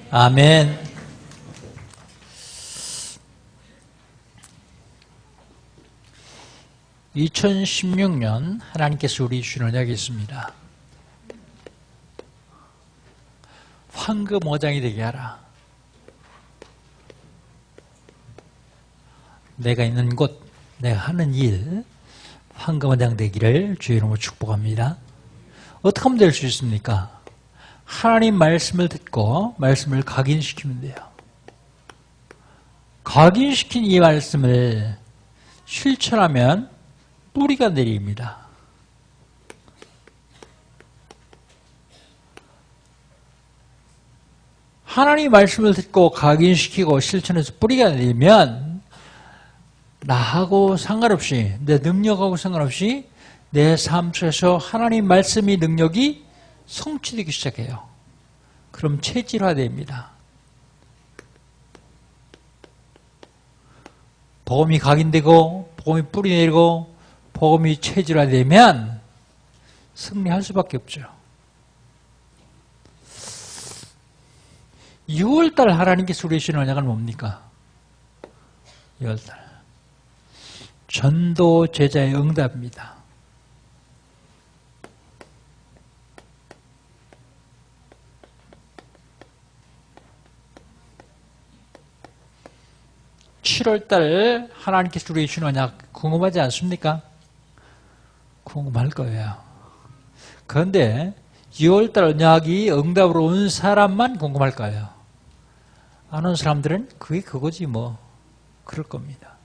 아멘. (2016년) 하나님께서 우리 주신 언약이 있습니다. 황금 어장이 되게 하라. 내가 있는 곳, 내가 하는 일, 황금 어장 되기를 주의 이름으로 축복합니다. 어떻게 하면 될 수 있습니까? 하나님 말씀을 듣고 말씀을 각인시키면 돼요. 각인시킨 이 말씀을 실천하면 뿌리가 내립니다. 하나님 말씀을 듣고 각인시키고 실천해서 뿌리가 내리면 나하고 상관없이, 내 능력하고 상관없이 내 삶 속에서 하나님 말씀의 능력이 성취되기 시작해요. 그럼 체질화됩니다. 복음이 각인되고 복음이 뿌리 내리고 복음이 체질화되면 승리할 수밖에 없죠. 6월달 하나님께서 우리 주신 언약은 뭡니까? 6월달 전도 제자의 응답입니다. (7월달) 하나님께서 우리 주신 언약 궁금하지 않습니까? 궁금할 거예요. 그런데 2월달 언약이 응답으로 온 사람만 궁금할 거예요. 안 온 사람들은 그게 그거지 뭐 그럴 겁니다.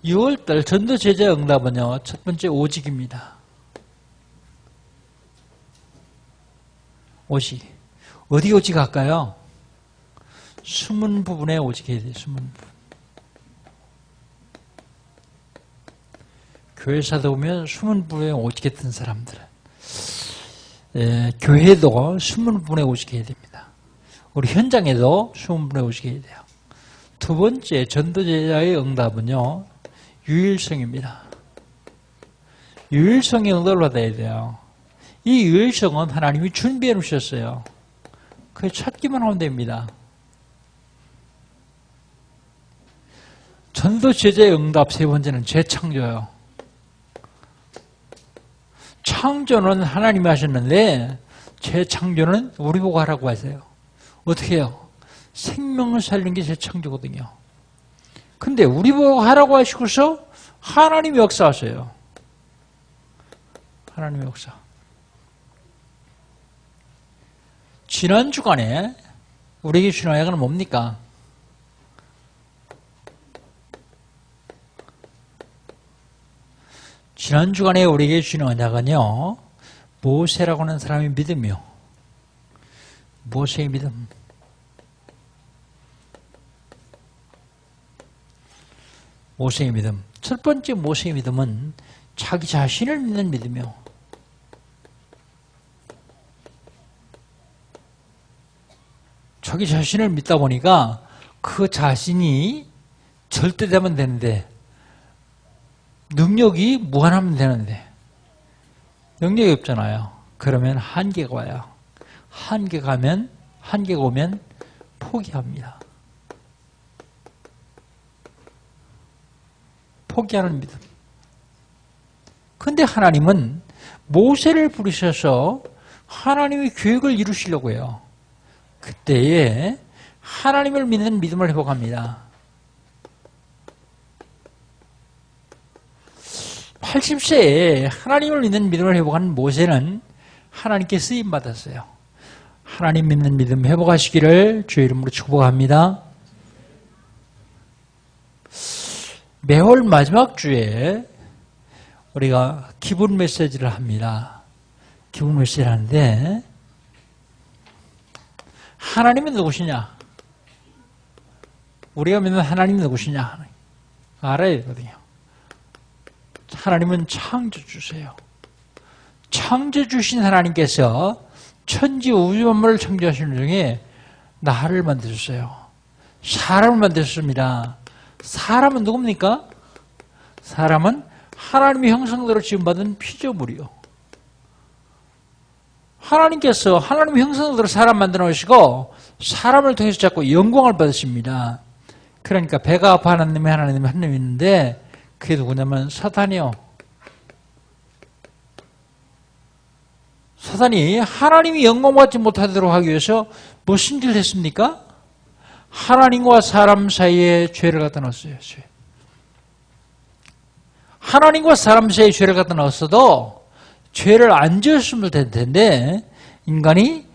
6월달 전도 제자 응답은요, 첫 번째 오직입니다. 오직. 어디 오직할까요? 숨은 부분에 오직해야 돼요. 숨은 부분. 교회사도 보면 숨은 부분에 오직했던 사람들은 교회도 숨은 부분에 오직해야 됩니다. 우리 현장에도 숨은 부분에 오직해야 돼요. 두 번째 전도제자의 응답은요, 유일성입니다. 유일성의 응답을 받아야 돼요. 이 유일성은 하나님이 준비해 놓으셨어요. 그게 찾기만 하면 됩니다. 전도제자의 응답 세 번째는 재창조예요. 창조는 하나님이 하셨는데 재창조는 우리 보고 하라고 하세요. 어떻게 해요? 생명을 살리는 게 재창조거든요. 근데 우리 보고 하라고 하시고서 하나님이 역사하세요. 하나님의 역사. 지난 주간에 우리에게 주신 언약은 뭡니까? 지난 주간에 우리에게 주신 언약은요, 모세라고 하는 사람의 믿음이요. 모세의 믿음. 모세의 믿음. 첫 번째 모세의 믿음은 자기 자신을 믿는 믿음이요. 자기 자신을 믿다 보니까 그 자신이 절대되면 되는데, 능력이 무한하면 되는데 능력이 없잖아요. 그러면 한계가 와요. 한계가 오면 포기합니다. 포기하는 믿음. 그런데 하나님은 모세를 부르셔서 하나님의 계획을 이루시려고 해요. 그때에 하나님을 믿는 믿음을 회복합니다. 80세에 하나님을 믿는 믿음을 회복한 모세는 하나님께 쓰임받았어요. 하나님 믿는 믿음 회복하시기를 주의 이름으로 축복합니다. 매월 마지막 주에 우리가 기분 메시지를 합니다. 기분 메시지를 하는데, 하나님은 누구시냐? 우리가 믿는 하나님은 누구시냐? 알아야 되거든요. 하나님은 창조주세요. 창조주신 하나님께서 천지 우주 만물을 창조하시는 중에 나를 만드셨어요. 사람을 만드셨습니다. 사람은 누굽니까? 사람은 하나님의 형상대로 지음받은 피조물이요. 하나님께서 하나님 형상대로 사람 만들어 놓으시고 사람을 통해서 자꾸 영광을 받으십니다. 그러니까 배가 아파 하나님이 한 놈이 있는데 그게 누구냐면 사탄이요. 사탄이 하나님이 영광받지 못하도록 하기 위해서 무슨 일을 했습니까? 하나님과 사람 사이에 죄를 갖다 넣었어요. 죄. 하나님과 사람 사이에 죄를 갖다 넣었어도 죄를 안 지었으면 될 텐데 인간이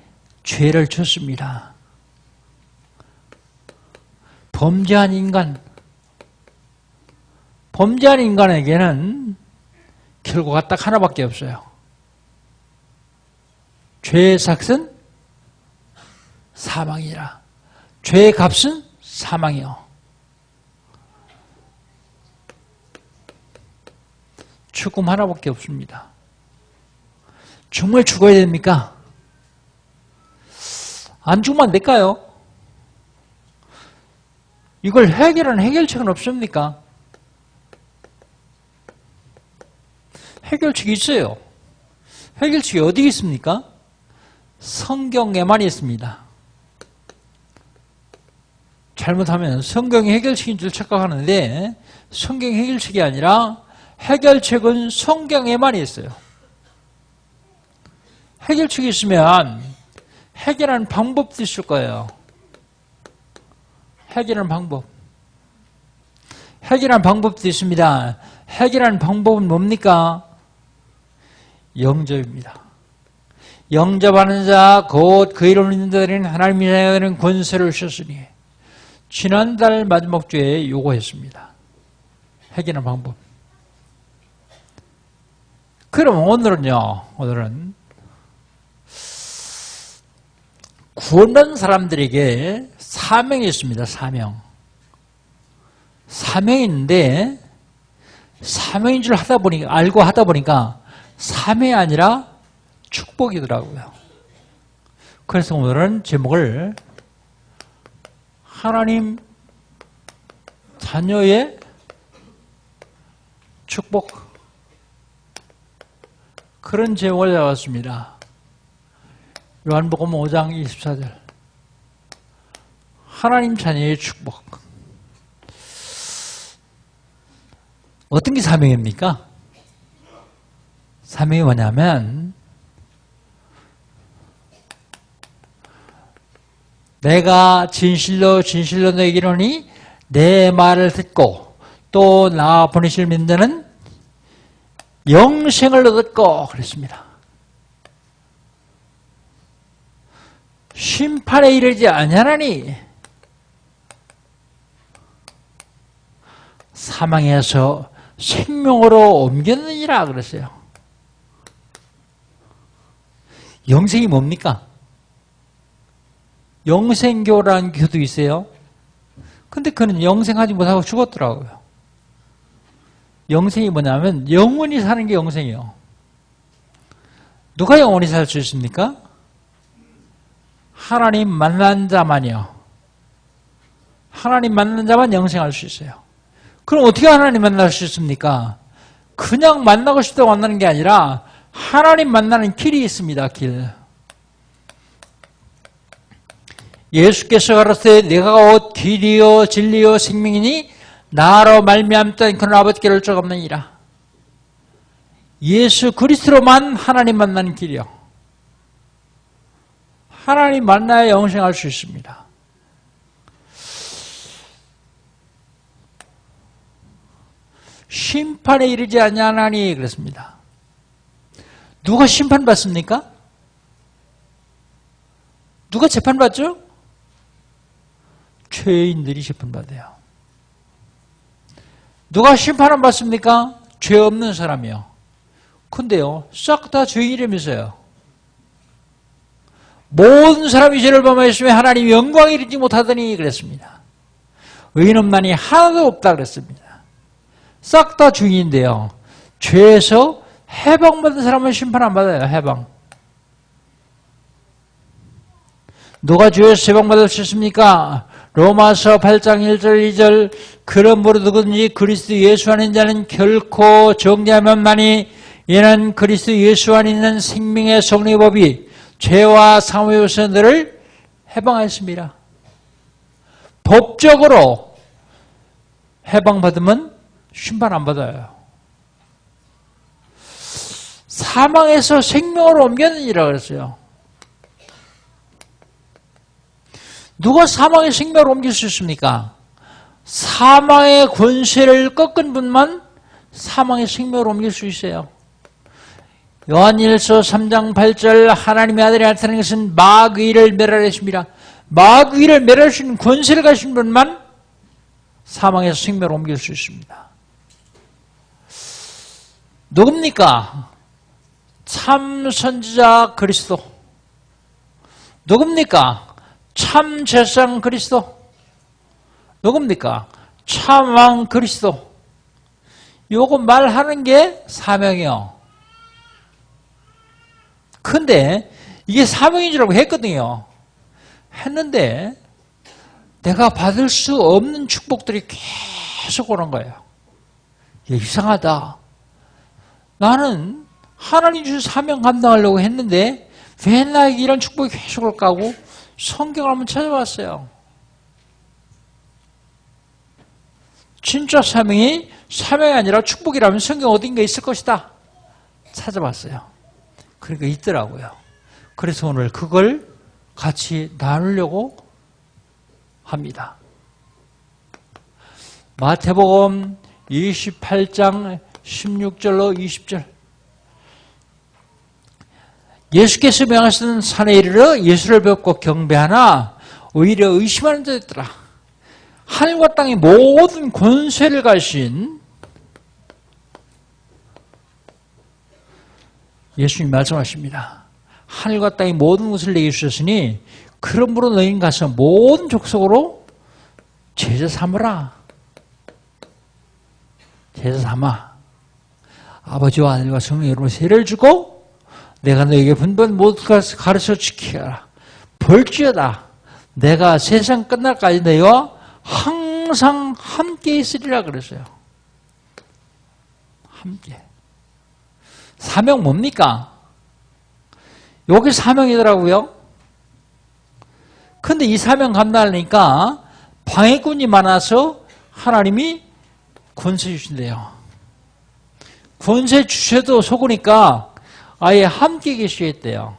죄를 졌습니다. 범죄한 인간에게는 결과가 딱 하나밖에 없어요. 죄의 삭은 사망이라. 죄의 값은 사망이요. 죽음 하나밖에 없습니다. 정말 죽어야 됩니까? 안 죽으면 안 될까요? 이걸 해결하는 해결책은 없습니까? 해결책이 있어요. 해결책이 어디 있습니까? 성경에만 있습니다. 잘못하면 성경이 해결책인 줄 착각하는데 성경이 해결책이 아니라 해결책은 성경에만 있어요. 해결책이 있으면 해결하는 방법도 있을 거예요. 해결하는 방법도 있습니다. 해결하는 방법은 뭡니까? 영접입니다. 영접하는 자 곧 그 이름을 믿는 자들은 하나님의 자녀가 되는 권세를 주셨으니 지난달 마지막 주에 요구했습니다. 해결하는 방법. 그럼 오늘은 구원받은 사람들에게 사명이 있습니다. 사명이 있는데 사명인 줄 알고 하다 보니까 사명이 아니라 축복이더라고요. 그래서 오늘은 제목을 하나님 자녀의 축복, 그런 제목을 잡았습니다. 요한복음 5장 24절. 하나님 자녀의 축복. 어떤 게 사명입니까? 사명이 뭐냐면 내가 진실로 너에게 이르노니 내 말을 듣고 또 나 보내실 믿는 자는 영생을 얻었고 그랬습니다. 심판에 이르지 아니하나니 사망에서 생명으로 옮겼느니라 그랬어요. 영생이 뭡니까? 영생교라는 교도 있어요. 근데 그는 영생하지 못하고 죽었더라고요. 영생이 뭐냐면 영원히 사는 게 영생이에요. 누가 영원히 살 수 있습니까? 하나님 만난 자만이요. 하나님 만난 자만 영생할 수 있어요. 그럼 어떻게 하나님 만날 수 있습니까? 그냥 만나고 싶다고 만나는 게 아니라 하나님 만나는 길이 있습니다. 길. 예수께서 가라사대 내가 곧 길이요 진리요 생명이니 나로 말미암다 그는 아버지께로 올 적 없느니라. 예수 그리스도로만 하나님 만나는 길이요. 하나님 만나야 영생할 수 있습니다. 심판에 이르지 아니하나니 그랬습니다. 누가 심판받습니까? 누가 재판받죠? 죄인들이 심판받아요. 누가 심판 안 받습니까? 죄 없는 사람이요. 근데요, 싹 다 죄인이라면서요. 모든 사람이 죄를 범하였으면 하나님 영광에 이르지 못하더니 그랬습니다. 의인 없나니 하나도 없다 그랬습니다. 싹 다 죄인인데요. 죄에서 해방받은 사람은 심판 안 받아요. 해방. 누가 죄에서 해방받을 수 있습니까? 로마서 8장 1절 2절 그러므로 누구든지 그리스도 예수 안에 있는 자는 결코 정죄함이 없나니 이는 그리스도 예수 안에 있는 생명의 성령의 법이 죄와 사모에서 너를 해방하였습니다. 법적으로 해방받으면 심판 안 받아요. 사망에서 생명으로 옮겼느니라 그랬어요. 누가 사망의 생명으로 옮길 수 있습니까? 사망의 권세를 꺾은 분만 사망의 생명으로 옮길 수 있어요. 요한일서 3장 8절 하나님의 아들이 나타난 것은 마귀를 멸하였습니다. 마귀를 멸할 수 있는 권세를 가진 분만 사망에서 생명으로 옮길 수 있습니다. 누굽니까? 참 선지자 그리스도. 누굽니까? 참 제사장 그리스도. 누굽니까? 참 왕 그리스도. 요거 말하는 게 사명이요. 근데 이게 사명인 줄 알고 했거든요. 했는데 내가 받을 수 없는 축복들이 계속 오는 거예요. 이상하다. 나는 하나님 주신 사명 감당하려고 했는데 왜 나에게 이런 축복이 계속 올까 하고 성경을 한번 찾아봤어요. 진짜 사명이 아니라 축복이라면 성경 어딘가 있을 것이다. 찾아봤어요. 그러니까 있더라고요. 그래서 오늘 그걸 같이 나누려고 합니다. 마태복음 28장 16절로 20절. 예수께서 명하시는 산에 이르러 예수를 뵙고 경배하나 오히려 의심하는 자였더라. 하늘과 땅의 모든 권세를 가신 예수님 말씀하십니다. 하늘과 땅의 모든 것을 내게 주셨으니 그러므로 너희는 가서 모든 족속으로 제자 삼으라. 제자 삼아. 아버지와 아들과 성령 이름으로 세례를 주고 내가 너에게 분번 모두 가르쳐 지키라. 볼지어다 내가 세상 끝날까지 너희와 항상 함께 있으리라 그랬어요. 함께. 사명 뭡니까? 여기 사명이더라고요. 근데 이 사명 감당하니까 방해꾼이 많아서 하나님이 권세 주신대요. 권세 주셔도 속으니까 아예 함께 계시겠대요.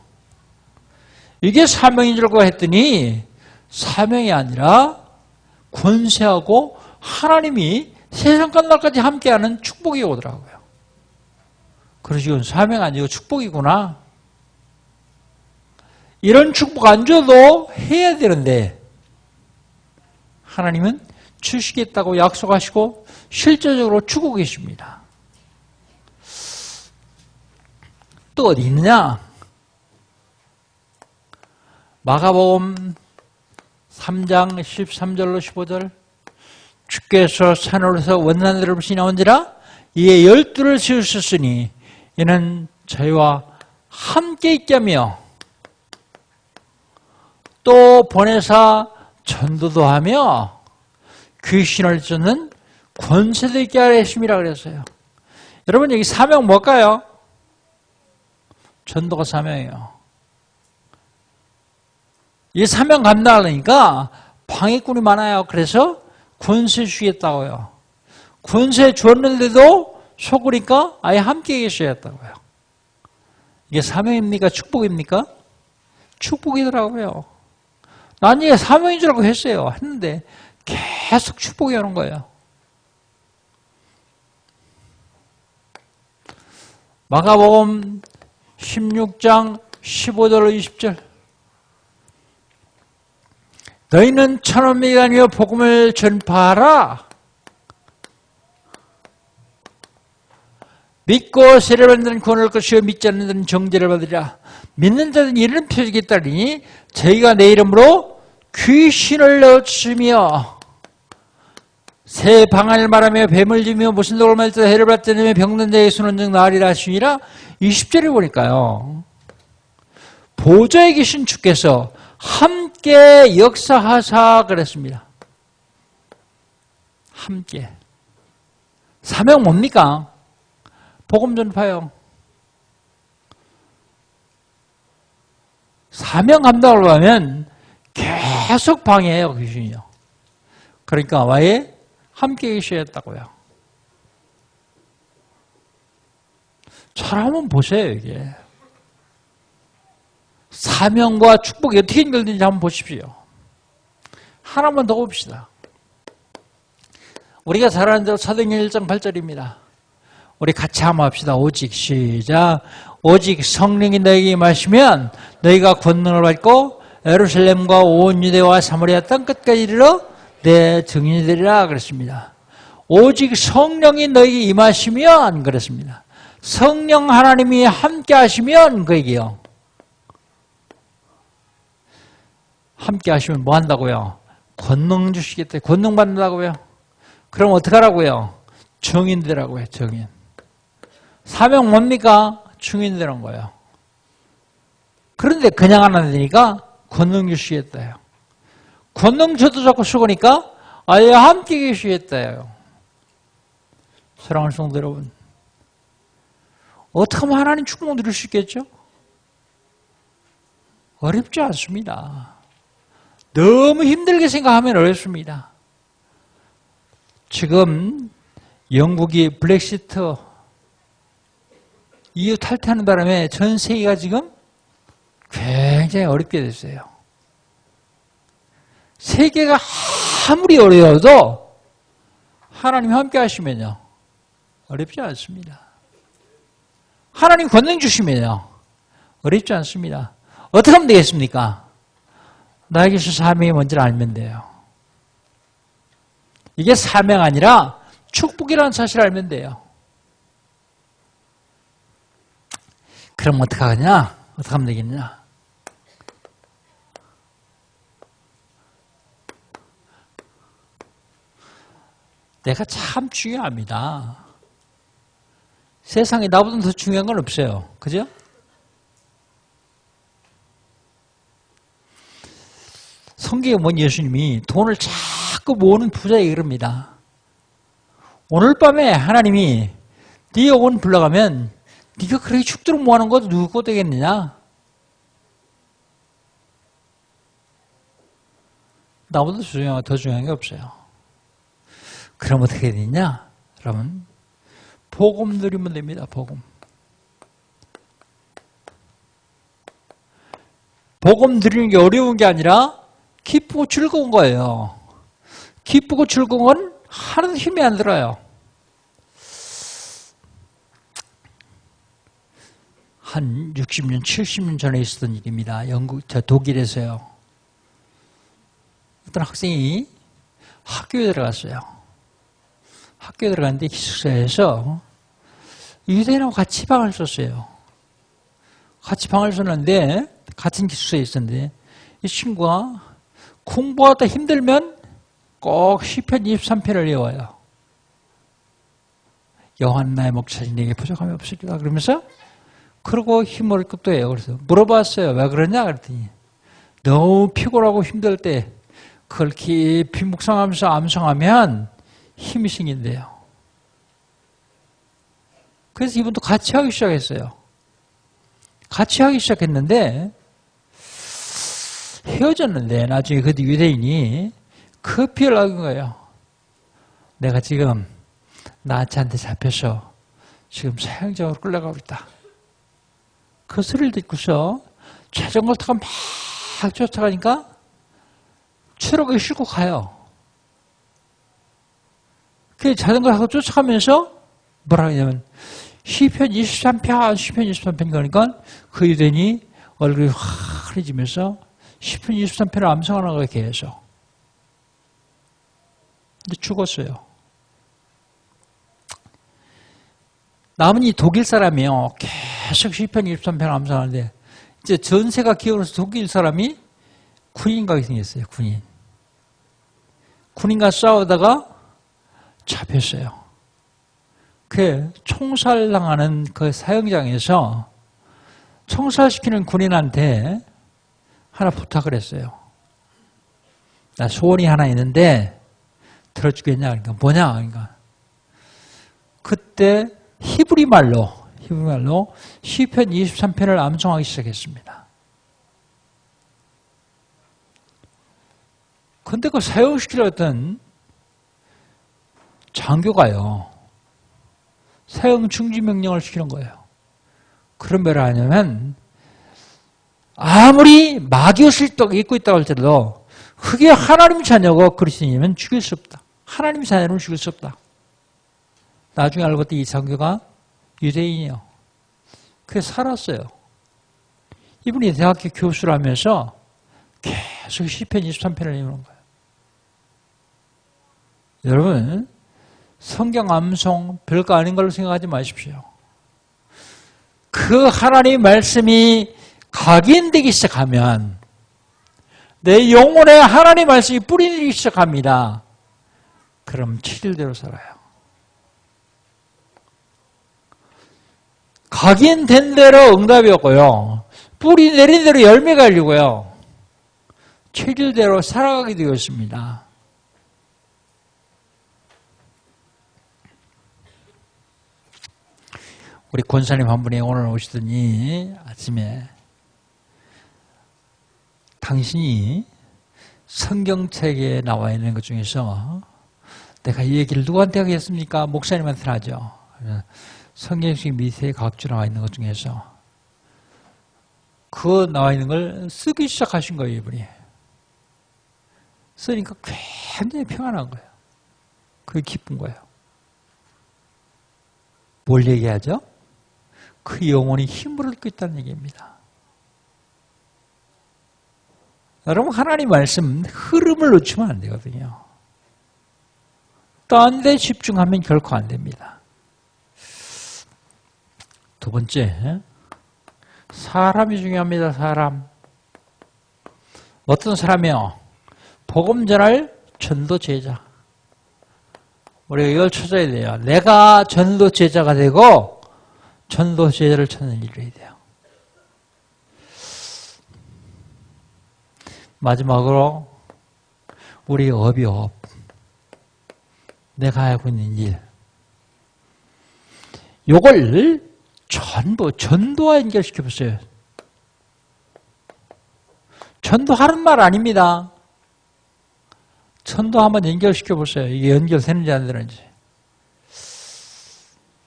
이게 사명인 줄 알고 했더니 사명이 아니라 권세하고 하나님이 세상 끝날까지 함께하는 축복이 오더라고요. 그래서 이건 사명 아니고 축복이구나. 이런 축복 안 줘도 해야 되는데 하나님은 주시겠다고 약속하시고 실제적으로 주고 계십니다. 또 어디 있느냐? 마가복음 3장 13절로 15절. 주께서 산으로서 원난들을 부시나 온지라 이에 12를 세우셨으니 이는 저희와 함께 있게 하며 또 보내사 전도도 하며 귀신을 쫓는 권세도 있게 하려 했습니다 그랬어요. 여러분 여기 사명 뭘까요? 전도가 사명이에요. 이 사명 감당하려니까 방해꾼이 많아요. 그래서 권세 주겠다고요. 권세 줬는데도 속으니까 아예 함께 계셔야 했다고요. 이게 사명입니까? 축복입니까? 축복이더라고요. 난 이게 사명인 줄 알고 했어요. 했는데 계속 축복이 오는 거예요. 마가복음 16장 15절로 20절. 너희는 천원명이 다니며 복음을 전파하라. 믿고 세례를 받는 자는 구원을 것이요 믿지 않는 자는 정죄를 받으리라. 믿는 자는 이런 표적이 있다니 저희가 내 이름으로 귀신을 넣으며 새 방언을 말하며 뱀을 지며 무슨 독을 말때 해를 받자며 병든 자의 수는 즉 나으리라 하시니라. 20절에 보니까요. 보좌에 계신 주께서 함께 역사하사 그랬습니다. 함께. 사명 뭡니까? 복음 전파요. 사명 감당을 하면 계속 방해해요, 귀신이요. 그러니까 와에 함께 계셔야 했다고요. 잘 한번 보세요, 이게. 사명과 축복이 어떻게 연결되는지 한번 보십시오. 하나만 더 봅시다. 우리가 잘 아는 대로 사도행전 1장 8절입니다. 우리 같이 한번 합시다. 오직 시작. 오직 성령이 너에게 임하시면 너희가 권능을 받고 예루살렘과 온 유대와 사마리아 땅 끝까지 이르러 내 증인이 되리라 그랬습니다. 오직 성령이 너에게 임하시면 그랬습니다. 성령 하나님이 함께 하시면 그 얘기요. 함께 하시면 뭐 한다고요? 권능 주시겠다. 권능 받는다고요? 그럼 어떡하라고요? 증인 되라고요. 증인. 사명 뭡니까? 증인 되는 거예요. 그런데 그냥 안 되니까 권능 주시겠다요. 권능 저도 자꾸 쓰고니까 아예 함께 계시겠다요. 사랑하는 성도 여러분, 어떻게 하면 하나님 축복 누릴 수 있겠죠? 어렵지 않습니다. 너무 힘들게 생각하면 어렵습니다. 지금 영국이 브렉시트 EU 탈퇴하는 바람에 전 세계가 지금 굉장히 어렵게 됐어요. 세계가 아무리 어려워도 하나님 함께 하시면요 어렵지 않습니다. 하나님 권능 주시면요 어렵지 않습니다. 어떻게 하면 되겠습니까? 나에게서 사명이 뭔지를 알면 돼요. 이게 사명 아니라 축복이라는 사실을 알면 돼요. 그럼 어떻게 하냐? 어떻게 하면 되겠냐? 내가 참 중요합니다. 세상에 나보다 더 중요한 건 없어요. 그죠? 성경에 본 예수님이 돈을 자꾸 모으는 부자에게 그럽니다. 오늘 밤에 하나님이 네 영혼 불러가면 네가 그렇게 죽도록 모아놓은 것도 누구 되겠느냐? 나보다 더 중요한 게 없어요. 그럼 어떻게 되냐? 그러면 복음 누리면 됩니다. 복음. 복음 누리는 게 어려운 게 아니라 기쁘고 즐거운 거예요. 기쁘고 즐거운 건 하나도 힘이 안 들어요. 한 60년, 70년 전에 있었던 일입니다. 독일에서요. 어떤 학생이 학교에 들어갔어요. 학교에 들어갔는데 기숙사에서 유대인하고 같이 방을 썼어요. 같이 방을 썼는데 같은 기숙사에 있었는데 이 친구가 공부하다 힘들면 꼭 시편 23편을 외워요. 여호와는 나의 목자시니 내게 부족함이 없으리라 그러면서 그러고 힘을 것도 해요. 그래서 물어봤어요. 왜 그러냐 그랬더니 너무 피곤하고 힘들 때 그걸 깊이 묵상하면서 암송하면 힘이 생긴대요. 그래서 이분도 같이 하기 시작했어요. 같이 하기 시작했는데 헤어졌는데 나중에 그 유대인이 커피를 나온 거예요. 내가 지금 나한테 잡혀서 지금 사형장으로 끌려가고 있다. 그 소리를 듣고서 자전거를 타고 막 쫓아가니까 트럭에 싣고 가요. 그 자전거를 타고 쫓아가면서 뭐라 하냐면 시편 23편 그러니까 그 유대인이 얼굴이 환해지면서 시편 23편을 암송하는 거예요. 계속. 근데 죽었어요. 남은 이 독일 사람이요. 계속 시편 23편 암송하는데 이제 전세가 기울어서 독일 사람이 군인 가게 생겼어요. 군인. 군인과 싸우다가 잡혔어요. 그 총살당하는 그 사형장에서 총살시키는 군인한테 하나 부탁을 했어요. 나 소원이 하나 있는데 들어주겠냐? 그러니까 뭐냐? 그러니까 그때 히브리 말로 시편 23편을 암송하기 시작했습니다. 근데 그 사형시키려던 장교가요, 사형 중지 명령을 시키는 거예요. 그런 말 하냐면, 아무리 마귀옷을 입고 있다고 할지라도, 그게 하나님 자녀고 그리스도인이면 죽일 수 없다. 하나님 자녀는 죽일 수 없다. 나중에 알고 봤더니 이 장교가 유대인이요. 그게 살았어요. 이분이 대학교 교수를 하면서 계속 시편 23편을 읽는 거예요. 여러분, 성경 암송 별거 아닌 걸로 생각하지 마십시오. 그 하나님의 말씀이 각인되기 시작하면 내 영혼에 하나님의 말씀이 뿌리내리기 시작합니다. 그럼 7일대로 살아요. 각인된 대로 응답이 없고요. 뿌리 내린 대로 열매가 열리고요. 7일대로 살아가게 되었습니다. 우리 권사님 한 분이 오늘 오시더니 아침에 당신이 성경책에 나와 있는 것 중에서 내가 이 얘기를 누구한테 하겠습니까? 목사님한테 하죠. 성경책 밑에 각주 나와 있는 것 중에서 그 나와 있는 걸 쓰기 시작하신 거예요, 이분이. 쓰니까 굉장히 평안한 거예요. 그게 기쁜 거예요. 뭘 얘기하죠? 그 영혼이 힘을 얻고 있다는 얘기입니다. 여러분, 하나님 말씀 흐름을 놓치면 안 되거든요. 딴 데 집중하면 결코 안 됩니다. 두 번째, 사람이 중요합니다. 사람. 어떤 사람이요? 복음 전할 전도 제자. 우리가 이걸 찾아야 돼요. 내가 전도 제자가 되고 전도 제자를 찾는 일을 해야 돼요. 마지막으로 우리 업이요. 내가 하고 있는 일. 요걸 전부 전도와 연결시켜보세요. 전도하는 말 아닙니다. 전도 한번 연결시켜보세요. 이게 연결되는지 안 되는지.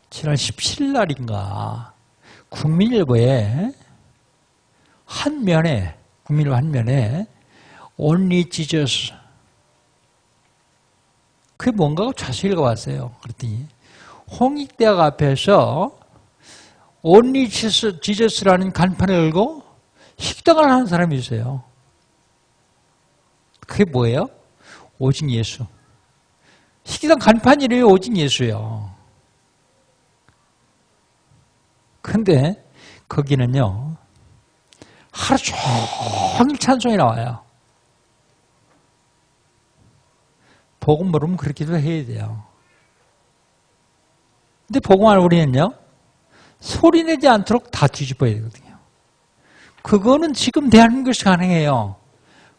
지난 17일 날인가 국민일보에 한 면에, 국민일보 한 면에 Only Jesus, 그게 뭔가 하고 자세히 읽어봤어요. 그랬더니 홍익대학 앞에서 Only Jesus라는 간판을 열고 식당을 하는 사람이 있어요. 그게 뭐예요? 오직 예수. 식당 간판이래요. 오직 예수요. 근데 거기는요, 하루 종일 찬송이 나와요. 복음 모르면 그렇게도 해야 돼요. 근데 복음을 우리는요, 소리 내지 않도록 다 뒤집어야 되거든요. 그거는 지금 대한민국에서 가능해요.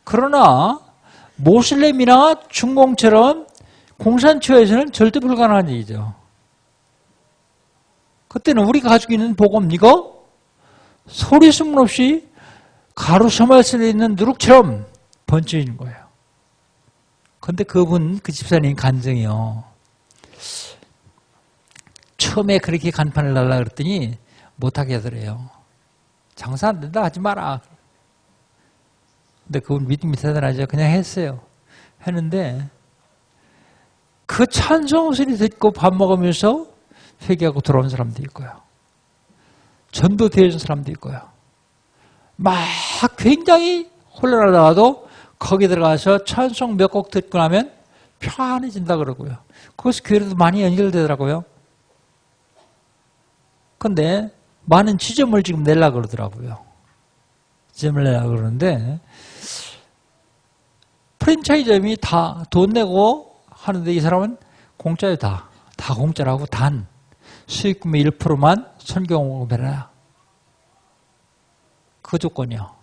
그러나 모슬렘이나 중공처럼 공산처에서는 절대 불가능한 얘기죠. 그때는 우리가 가지고 있는 복음, 이거 소리 소문 없이 가로 서말씀에 있는 누룩처럼 번쩍이는 거예요. 그런데 그분, 그 집사님 간증이요. 처음에 그렇게 간판을 달라 그랬더니 못하게 하더래요. 장사 안 된다 하지 마라. 근데 그분 믿음이 대단하죠. 그냥 했어요. 했는데 그 찬송 소리 듣고 밥 먹으면서 회개하고 돌아온 사람도 있고요. 전도되어진 사람도 있고요. 막 굉장히 혼란하다가도 거기 들어가서 찬송 몇 곡 듣고 나면 편안해진다 그러고요. 그것이 교회로도 많이 연결되더라고요. 근데 많은 지점을 지금 내려고 그러더라고요. 지점을 내려고 그러는데 프랜차이즈점이 다 돈 내고 하는데 이 사람은 공짜예요. 다 공짜라고 단 수익금의 1%만 선교공을 배라. 그 조건이요.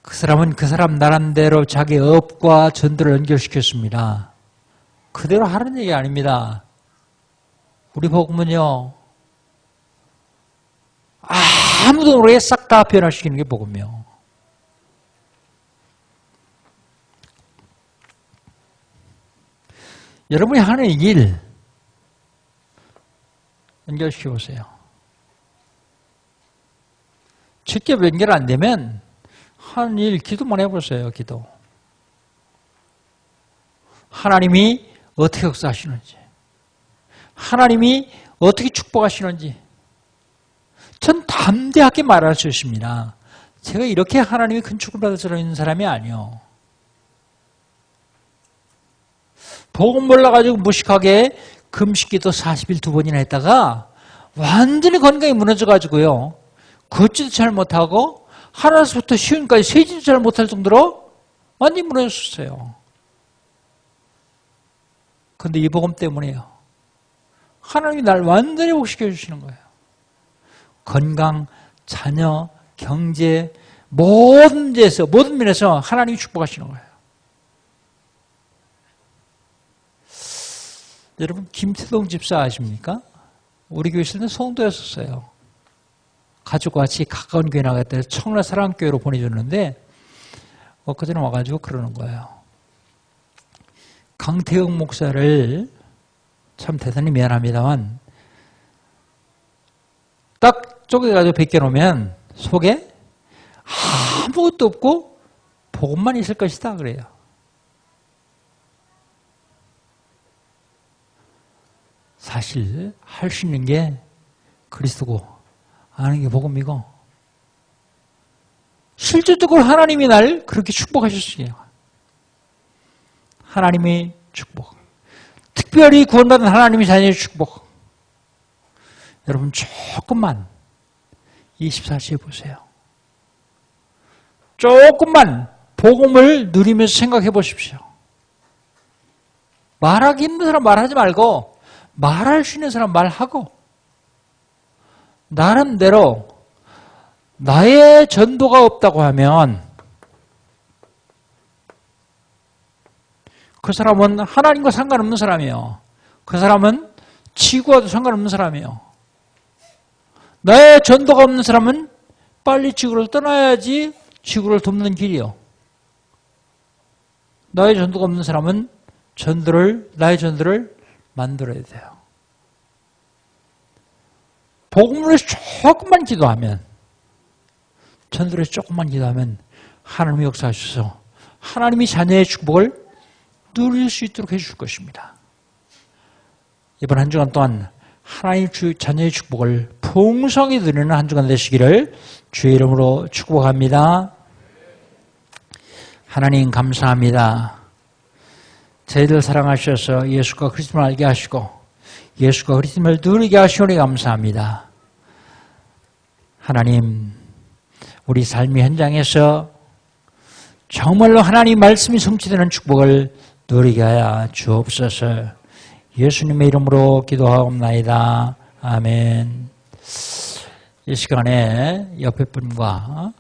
그 사람은 그 사람 나름대로 자기 업과 전도를 연결시켰습니다. 그대로 하는 얘기 아닙니다. 우리 복음은요, 아무도 모르게 싹 다 변화시키는 게 복음이요. 여러분이 하는 일 연결시켜 보세요. 직접 연결 안 되면 하는 일 기도만 해보세요. 기도. 하나님이 어떻게 역사하시는지, 하나님이 어떻게 축복하시는지 전 담대하게 말할 수 있습니다. 제가 이렇게 하나님이 큰 축복을 받을 있는 사람이 아니요. 복음 몰라가지고 무식하게 금식기도 40일 2번이나 했다가 완전히 건강이 무너져가지고요. 걷지도 잘 못하고 하나서부터 쉬운까지 세지도 잘 못할 정도로 완전히 무너졌어요. 그런데 이 복음 때문에요. 하나님이 날 완전히 복시켜 주시는 거예요. 건강, 자녀, 경제, 모든 데서, 모든 면에서 하나님이 축복하시는 거예요. 여러분, 김태동 집사 아십니까? 우리 교회 있을 때 성도였었어요. 가족과 같이 가까운 교회 나갈 때 청라 사랑교회로 보내줬는데, 엊그제는 와가지고 그러는 거예요. 강태영 목사를 참 대단히 미안합니다만, 딱 쪼개가지고 벗겨놓으면 속에 아무것도 없고 복음만 있을 것이다 그래요. 사실 할 수 있는 게 그리스도고 아는 게 복음이고 실질적으로 하나님이 날 그렇게 축복하셨어요. 하나님의 축복. 특별히 구원받은 하나님의 자녀의 축복. 여러분 조금만 24시에 보세요. 조금만 복음을 누리면서 생각해 보십시오. 말하기 힘든 사람 말하지 말고 말할 수 있는 사람 말하고 나름대로 나의 전도가 없다고 하면 그 사람은 하나님과 상관없는 사람이에요. 그 사람은 지구와도 상관없는 사람이에요. 나의 전도가 없는 사람은 빨리 지구를 떠나야지 지구를 돕는 길이요. 나의 전도가 없는 사람은 나의 전도를 만들어야 돼요. 복음을 위해서 조금만 기도하면, 전도를 위해서 조금만 기도하면 하나님이 역사하셔서 하나님이 자녀의 축복을 누릴 수 있도록 해줄 것입니다. 이번 한 주간 동안 하나님 자녀의 축복을 풍성히 누리는 한 주간 되시기를 주의 이름으로 축복합니다. 하나님 감사합니다. 저희들 사랑하셔서 예수가 그리스도를 알게 하시고 예수가 그리스도를 누리게 하시오니 감사합니다. 하나님, 우리 삶의 현장에서 정말로 하나님 말씀이 성취되는 축복을 누리게 하여 주옵소서. 예수님의 이름으로 기도하옵나이다. 아멘. 이 시간에 옆에 분과